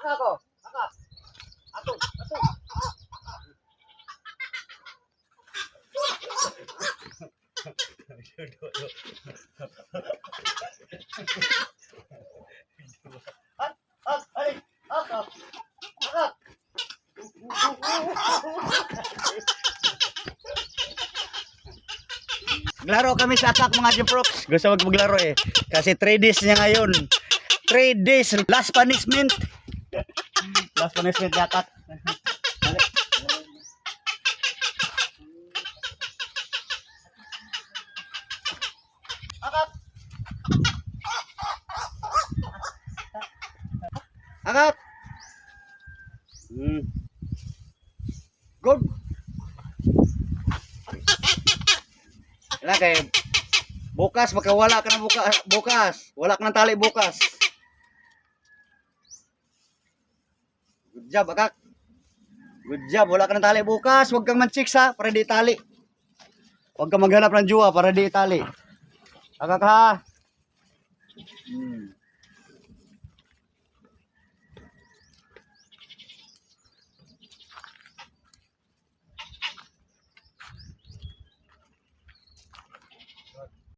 Ako. Ato. Maglaro kami sa attack mga Jimprox. Gusto maglaro eh. Kasi 3 days niya ngayon. 3 days. Last punishment. Last punishment niya attack. Akat. Good. Wala kay bukas makawala ka na bukas. Wala ka ng tali bukas. Good job, Akak. Good job. Wala ka ng tali bukas. Huwag kang man-chicks ha, para di tali. Huwag kang maghanap ng jowa para di tali. Akak ha.